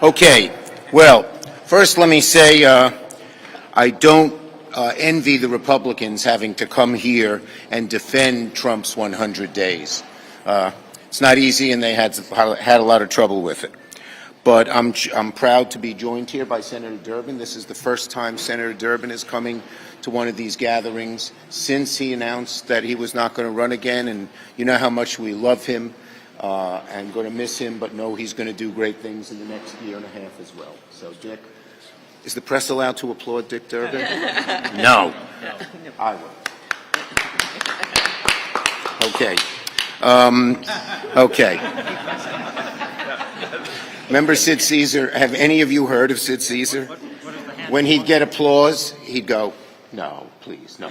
Okay. Well, first let me say I don't envy the Republicans having to come here and defend Trump's 100 days. It's not easy, and they had a lot of trouble with it. But I'm proud to be joined here by Senator Durbin. This is the first time Senator Durbin is coming to one of these gatherings since he announced that he was not going to run again. And you know how much we love him and going to miss him, but know he's going to do great things in the next year and a half as well. So, Dick, is the press allowed to applaud Dick Durbin? No. I will. Okay. Okay. Remember Sid Caesar? Have any of you heard of Sid Caesar? When he'd get applause, he'd go, "No, please, no."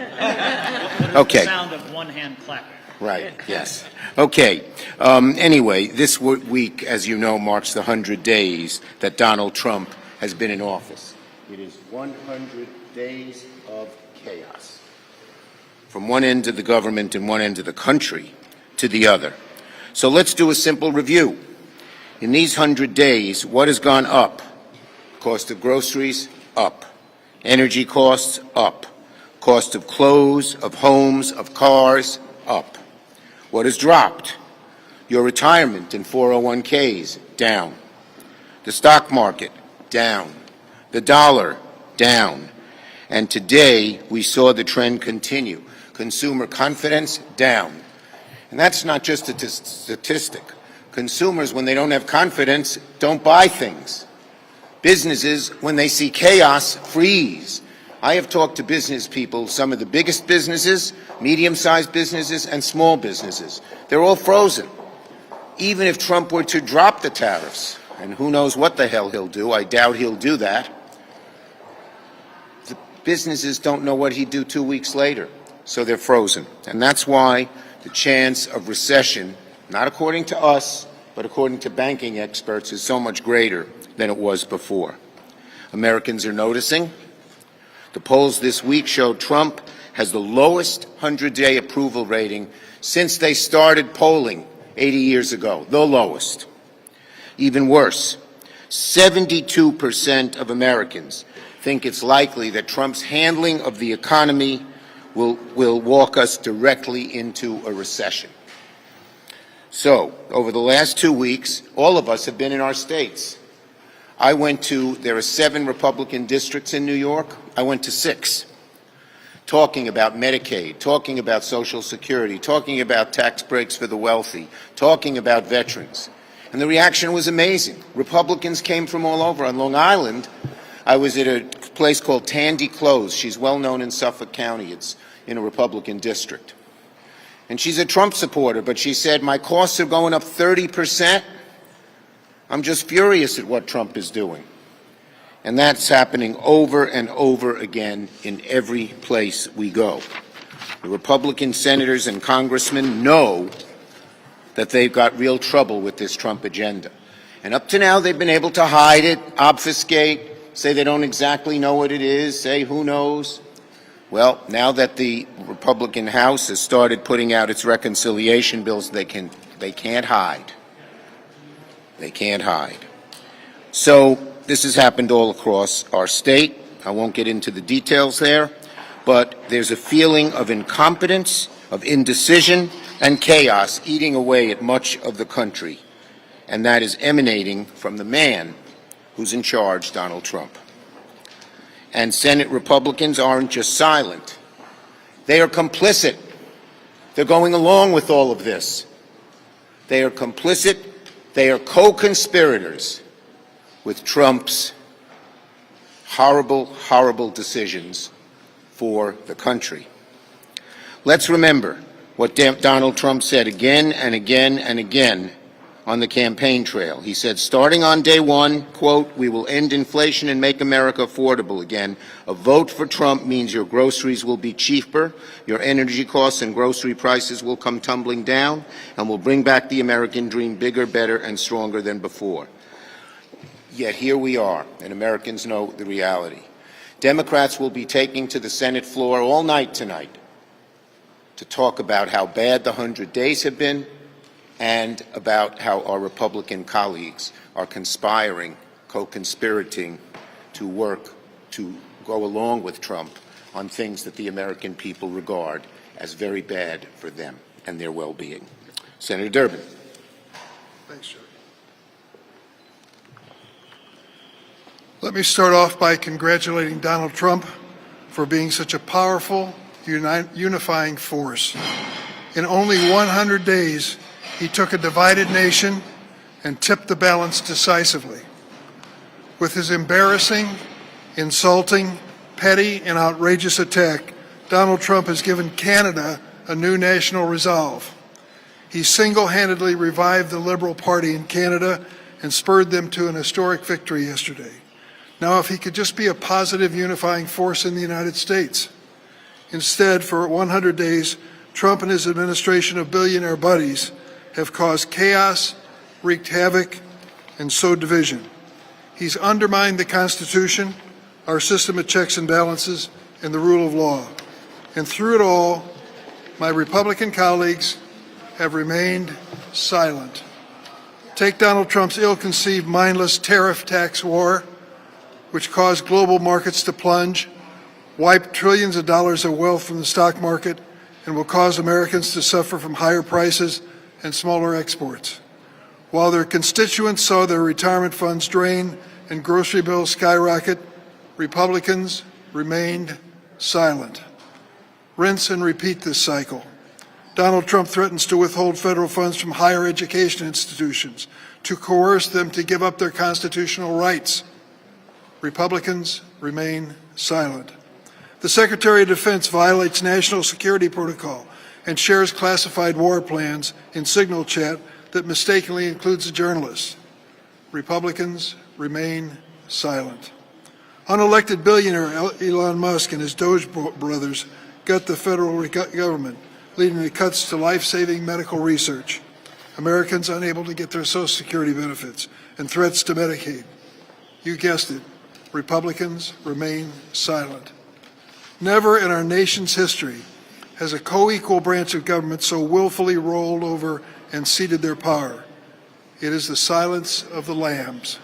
Okay. The sound of one hand clapping. Right, yes. Okay. Anyway, this week, as you know, marks the 100 days that Donald Trump has been in office. It is 100 days of chaos. From one end of the government and one end of the country to the other. So let's do a simple review. In these 100 days, what has gone up? Cost of groceries, up. Energy costs, up. Cost of clothes, of homes, of cars, up. What has dropped? Your retirement and 401ks, down. The stock market, down. The dollar, down. And today, we saw the trend continue. Consumer confidence, down. And that's not just a statistic. Consumers, when they don't have confidence, don't buy things. Businesses, when they see chaos, freeze. I have talked to business people, some of the biggest businesses, medium-sized businesses, and small businesses. They're all frozen. Even if Trump were to drop the tariffs, and who knows what the hell he'll do, I doubt he'll do that, the businesses don't know what he'd do 2 weeks later, so they're frozen. And that's why the chance of recession, not according to us, but according to banking experts, is so much greater than it was before. Americans are noticing. The polls this week showed Trump has the lowest 100-day approval rating since they started polling 80 years ago, the lowest. Even worse, 72% of Americans think it's likely that Trump's handling of the economy will walk us directly into a recession. So, over the last 2 weeks, all of us have been in our states. There are 7 Republican districts in New York. I went to 6, talking about Medicaid, talking about Social Security, talking about tax breaks for the wealthy, talking about veterans. And the reaction was amazing. Republicans came from all over. On Long Island, I was at a place called Tandy Close. She's well known in Suffolk County. It's in a Republican district. And she's a Trump supporter, but she said, "My costs are going up 30%. I'm just furious at what Trump is doing." And that's happening over and over again in every place we go. The Republican senators and congressmen know that they've got real trouble with this Trump agenda. And up to now, they've been able to hide it, obfuscate, say they don't exactly know what it is, say who knows. Well, now that the Republican House has started putting out its reconciliation bills, they can't hide. They can't hide. So this has happened all across our state. I won't get into the details there, but there's a feeling of incompetence, of indecision, and chaos eating away at much of the country, and that is emanating from the man who's in charge, Donald Trump. And Senate Republicans aren't just silent. They are complicit. They're going along with all of this. They are complicit. They are co-conspirators with Trump's horrible, horrible decisions for the country. Let's remember what Donald Trump said again and again and again on the campaign trail. He said, starting on day one, quote, "We will end inflation and make America affordable again. A vote for Trump means your groceries will be cheaper, your energy costs and grocery prices will come tumbling down, and will bring back the American dream bigger, better, and stronger than before." Yet here we are, and Americans know the reality. Democrats will be taking to the Senate floor all night tonight to talk about how bad the 100 days have been, and about how our Republican colleagues are conspiring co-conspirating to work to go along with Trump on things that the American people regard as very bad for them and their well-being. Senator Durbin. Thanks, Chuck. Let me start off by congratulating Donald Trump for being such a powerful, unifying force. In only 100 days, he took a divided nation and tipped the balance decisively. With his embarrassing, insulting, petty, and outrageous attack, Donald Trump has given Canada a new national resolve. He single-handedly revived the Liberal Party in Canada and spurred them to an historic victory yesterday. Now, if he could just be a positive unifying force in the United States. Instead, for 100 days, Trump and his administration of billionaire buddies have caused chaos, wreaked havoc, and sowed division. He's undermined the Constitution, our system of checks and balances, and the rule of law. And through it all, my Republican colleagues have remained silent. Take Donald Trump's ill-conceived, mindless tariff tax war, which caused global markets to plunge, wiped trillions of dollars of wealth from the stock market, and will cause Americans to suffer from higher prices and smaller exports. While their constituents saw their retirement funds drain and grocery bills skyrocket, Republicans remained silent. Rinse and repeat this cycle. Donald Trump threatens to withhold federal funds from higher education institutions, to coerce them to give up their constitutional rights. Republicans remain silent. The Secretary of Defense violates national security protocol and shares classified war plans in Signal chat that mistakenly includes a journalist. Republicans remain silent. Unelected billionaire Elon Musk and his Doge brothers gut the federal government, leading to cuts to life-saving medical research. Americans unable to get their Social Security benefits and threats to Medicaid. You guessed it, Republicans remain silent. Never in our nation's history has a co-equal branch of government so willfully rolled over and ceded their power. It is the silence of the lambs.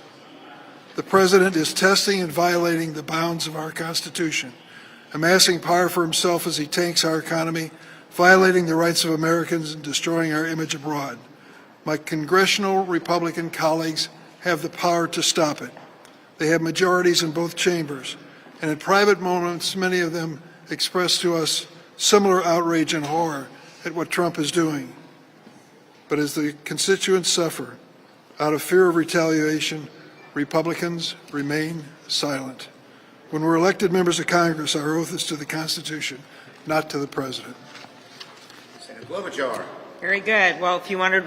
The President is testing and violating the bounds of our Constitution, amassing power for himself as he tanks our economy, violating the rights of Americans and destroying our image abroad. My congressional Republican colleagues have the power to stop it. They have majorities in both chambers, and in private moments, many of them express to us similar outrage and horror at what Trump is doing. But as the constituents suffer, out of fear of retaliation, Republicans remain silent. When we're elected members of Congress, our oath is to the Constitution, not to the President. Senator Klobuchar. Very good. Well, if you wondered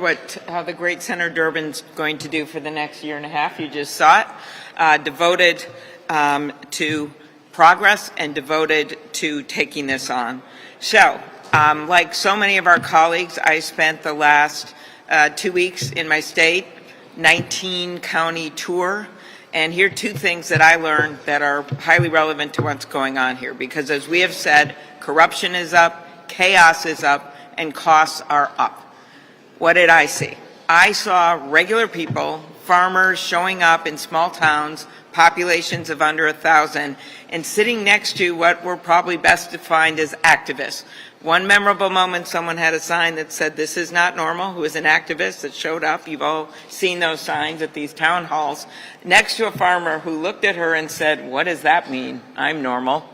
how the great Senator Durbin's going to do for the next year and a half, you just saw it. Devoted to progress and devoted to taking this on. So, like so many of our colleagues, I spent the last 2 weeks in my state, 19-county tour, and here are two things that I learned that are highly relevant to what's going on here. Because as we have said, corruption is up, chaos is up, and costs are up. What did I see? I saw regular people, farmers showing up in small towns, populations of under 1,000, and sitting next to what were probably best defined as activists. One memorable moment, someone had a sign that said, "This is not normal," who was an activist that showed up. You've all seen those signs at these town halls, next to a farmer who looked at her and said, "What does that mean? I'm normal."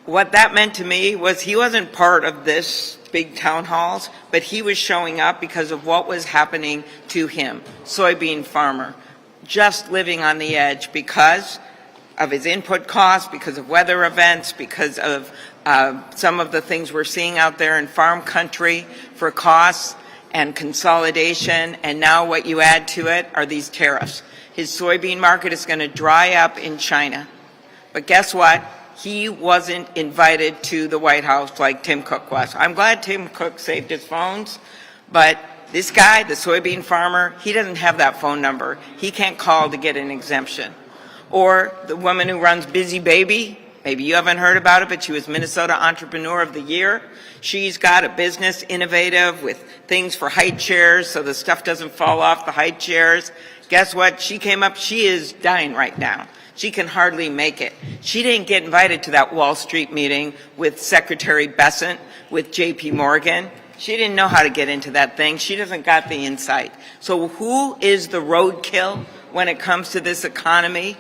What that meant to me was he wasn't part of this big town halls, but he was showing up because of what was happening to him, soybean farmer, just living on the edge because of his input costs, because of weather events, because of some of the things we're seeing out there in farm country for costs and consolidation, and now what you add to it are these tariffs. His soybean market is going to dry up in China. But guess what? He wasn't invited to the White House like Tim Cook was. I'm glad Tim Cook saved his phones, but this guy, the soybean farmer, he doesn't have that phone number. He can't call to get an exemption. Or the woman who runs Busy Baby, maybe you haven't heard about it, but she was Minnesota Entrepreneur of the Year. She's got a business innovative with things for high chairs so the stuff doesn't fall off the high chairs. Guess what? She came up, she is dying right now. She can hardly make it. She didn't get invited to that Wall Street meeting with Secretary Bessent, with JP Morgan. She didn't know how to get into that thing. She doesn't got the insight. So who is the roadkill when it comes to this economy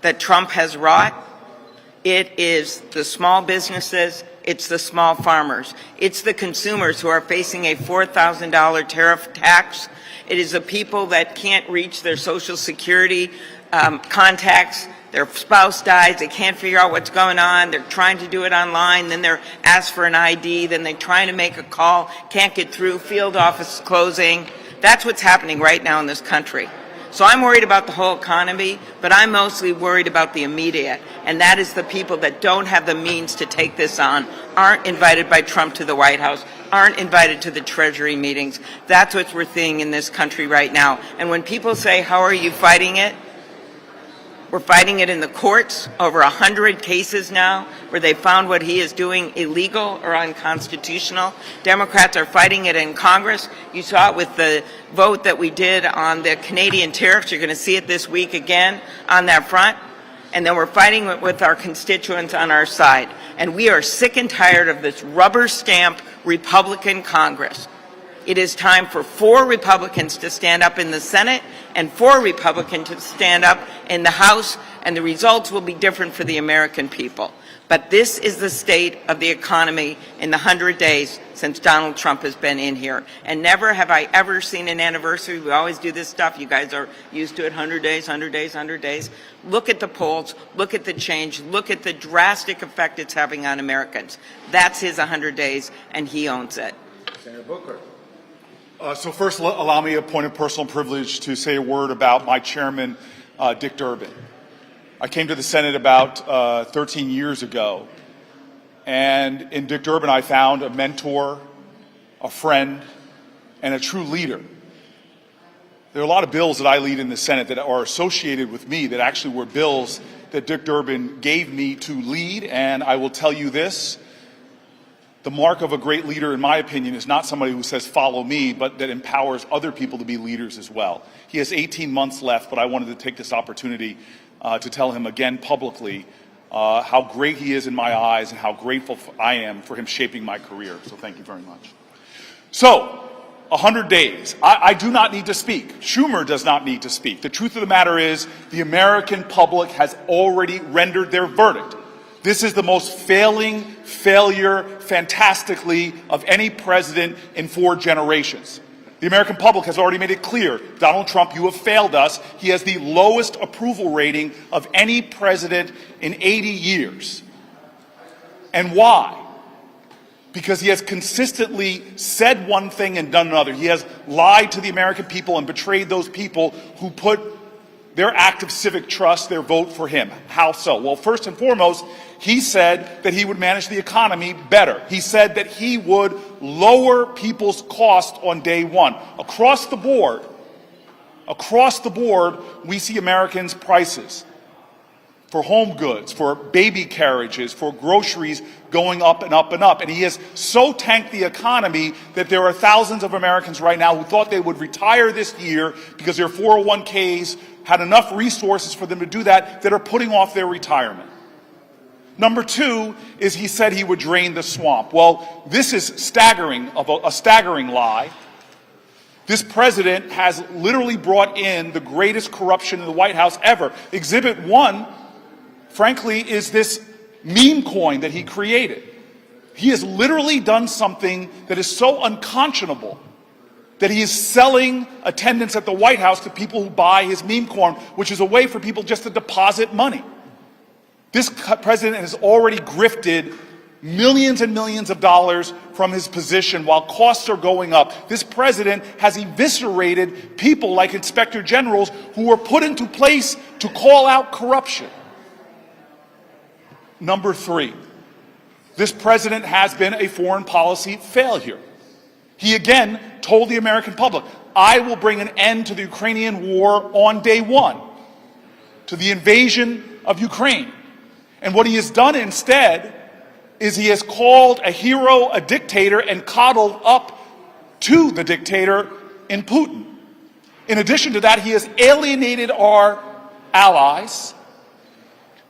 that Trump has wrought? It is the small businesses, it's the small farmers, it's the consumers who are facing a $4,000 tariff tax. It is the people that can't reach their Social Security contacts. Their spouse dies, they can't figure out what's going on, they're trying to do it online, then they're asked for an ID, then they're trying to make a call, can't get through, field office closing. That's what's happening right now in this country. So I'm worried about the whole economy, but I'm mostly worried about the immediate, and that is the people that don't have the means to take this on, aren't invited by Trump to the White House, aren't invited to the Treasury meetings. That's what we're seeing in this country right now. And when people say, how are you fighting it? We're fighting it in the courts, over 100 cases now where they found what he is doing illegal or unconstitutional. Democrats are fighting it in Congress. You saw it with the vote that we did on the Canadian tariffs. You're going to see it this week again on that front. And then we're fighting it with our constituents on our side. And we are sick and tired of this rubber stamp Republican Congress. It is time for 4 Republicans to stand up in the Senate and 4 Republicans to stand up in the House, and the results will be different for the American people. But this is the state of the economy in the 100 days since Donald Trump has been in here. And never have I ever seen an anniversary. We always do this stuff. You guys are used to it, 100 days, 100 days, 100 days. Look at the polls. Look at the change. Look at the drastic effect it's having on Americans. That's his 100 days, and he owns it. Senator Booker. So first, allow me a point of personal privilege to say a word about my chairman, Dick Durbin. I came to the Senate about 13 years ago, and in Dick Durbin I found a mentor, a friend, and a true leader. There are a lot of bills that I lead in the Senate that are associated with me that actually were bills that Dick Durbin gave me to lead, and I will tell you this. The mark of a great leader, in my opinion, is not somebody who says, follow me, but that empowers other people to be leaders as well. He has 18 months left, but I wanted to take this opportunity to tell him again publicly how great he is in my eyes and how grateful I am for him shaping my career. So thank you very much. So, 100 days. I do not need to speak. Schumer does not need to speak. The truth of the matter is the American public has already rendered their verdict. This is the most failure, fantastically, of any president in 4 generations. The American public has already made it clear, Donald Trump, you have failed us. He has the lowest approval rating of any president in 80 years. And why? Because he has consistently said one thing and done another. He has lied to the American people and betrayed those people who put their act of civic trust, their vote for him. How so? Well, first and foremost, he said that he would manage the economy better. He said that he would lower people's costs on day one. Across the board, we see Americans' prices for home goods, for baby carriages, for groceries going up and up and up. And he has so tanked the economy that there are thousands of Americans right now who thought they would retire this year because their 401ks had enough resources for them to do that are putting off their retirement. Number 2 is he said he would drain the swamp. Well, this is staggering, a staggering lie. This president has literally brought in the greatest corruption in the White House ever. Exhibit 1, frankly, is this meme coin that he created. He has literally done something that is so unconscionable that he is selling attendance at the White House to people who buy his meme coin, which is a way for people just to deposit money. This president has already grifted millions and millions of dollars from his position while costs are going up. This president has eviscerated people like inspector generals who were put into place to call out corruption. Number 3, this president has been a foreign policy failure. He again told the American public, I will bring an end to the Ukrainian war on day 1, to the invasion of Ukraine. And what he has done instead is he has called a hero a dictator and coddled up to the dictator in Putin. In addition to that, he has alienated our allies,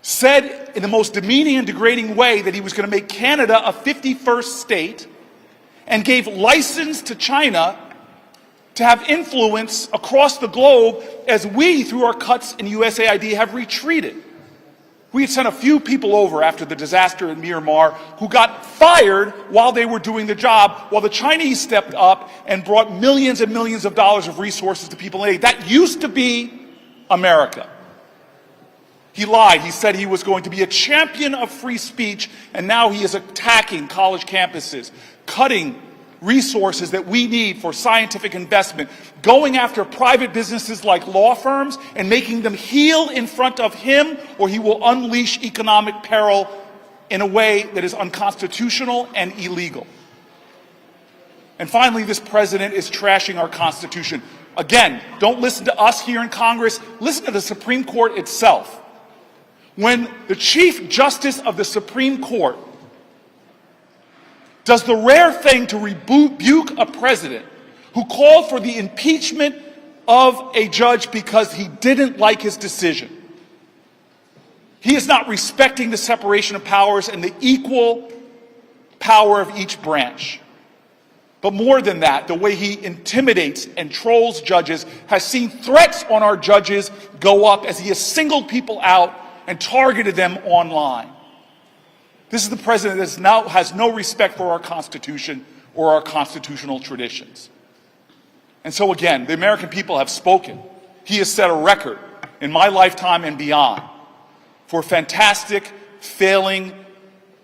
said in the most demeaning and degrading way that he was going to make Canada a 51st state, and gave license to China to have influence across the globe as we, through our cuts in USAID, have retreated. We had sent a few people over after the disaster in Myanmar who got fired while they were doing the job, while the Chinese stepped up and brought millions and millions of dollars of resources to people in aid. That used to be America. He lied. He said he was going to be a champion of free speech, and now he is attacking college campuses, cutting resources that we need for scientific investment, going after private businesses like law firms and making them heel in front of him, or he will unleash economic peril in a way that is unconstitutional and illegal. And finally, this president is trashing our Constitution. Again, don't listen to us here in Congress. Listen to the Supreme Court itself. When the Chief Justice of the Supreme Court does the rare thing to rebuke a president who called for the impeachment of a judge because he didn't like his decision, he is not respecting the separation of powers and the equal power of each branch. But more than that, the way he intimidates and trolls judges has seen threats on our judges go up as he has singled people out and targeted them online. This is the president that now has no respect for our Constitution or our constitutional traditions. And so again, the American people have spoken. He has set a record in my lifetime and beyond for fantastic failing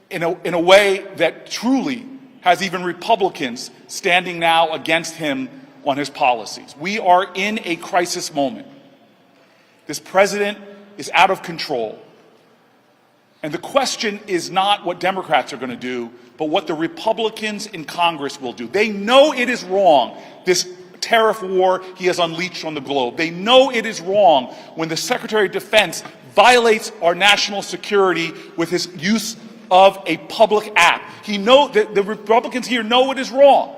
in a way that truly has even Republicans standing now against him on his policies. We are in a crisis moment. This president is out of control. And the question is not what Democrats are going to do, but what the Republicans in Congress will do. They know it is wrong, this tariff war he has unleashed on the globe. They know it is wrong when the Secretary of Defense violates our national security with his use of a public app. The Republicans here know it is wrong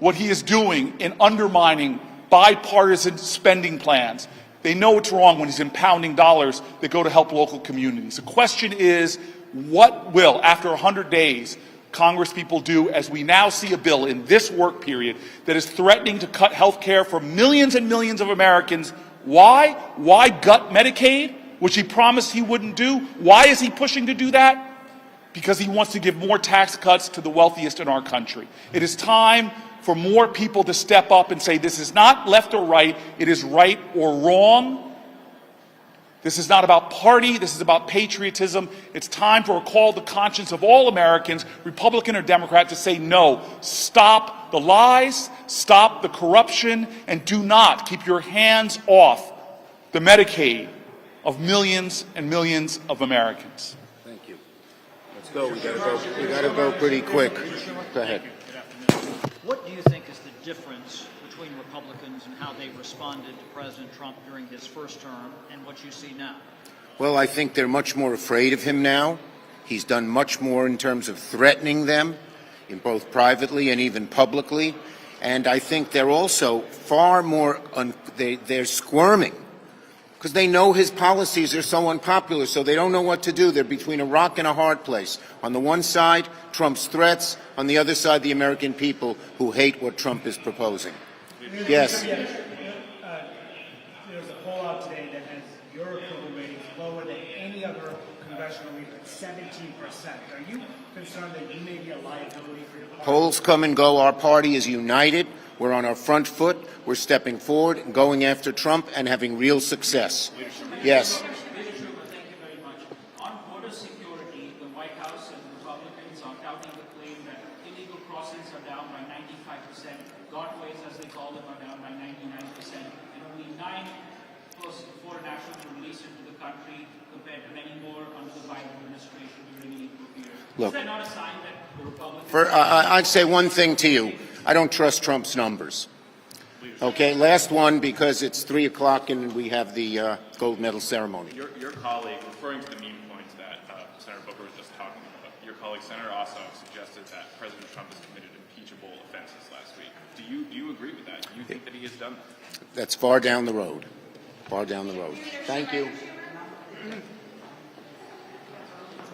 what he is doing in undermining bipartisan spending plans. They know it's wrong when he's impounding dollars that go to help local communities. The question is, what will, after 100 days, Congress people do as we now see a bill in this work period that is threatening to cut health care for millions and millions of Americans? Why? Why gut Medicaid, which he promised he wouldn't do? Why is he pushing to do that? Because he wants to give more tax cuts to the wealthiest in our country. It is time for more people to step up and say, this is not left or right, it is right or wrong. This is not about party, this is about patriotism. It's time to recall the conscience of all Americans, Republican or Democrat, to say no. Stop the lies, stop the corruption, and do not keep your hands off the Medicaid of millions and millions of Americans. Thank you. Let's go. We gotta go pretty quick. Go ahead. What do you think is the difference between Republicans and how they responded to President Trump during his first term and what you see now? Well, I think they're much more afraid of him now. He's done much more in terms of threatening them, in both privately and even publicly. And I think they're also far more, they're squirming because they know his policies are so unpopular, so they don't know what to do. They're between a rock and a hard place. On the one side, Trump's threats. On the other side, the American people who hate what Trump is proposing. Yes. There's a poll out today that has your approval ratings lower than any other congressional leader, 17%. Are you concerned that you may be a liability for your party? Polls come and go. Our party is united. We're on our front foot. We're stepping forward and going after Trump and having real success. Yes. Look, I'd say one thing to you. I don't trust Trump's numbers. Okay, last one, because it's 3 o'clock and we have the gold medal ceremony. Your colleague, referring to the mean points that Senator Booker was just talking about, your colleague, Senator Ossoff, suggested that President Trump is committed impeachment. impeachable offenses last week. Do you agree with that? Do you think that he has done that? That's far down the road. Far down the road. Thank you.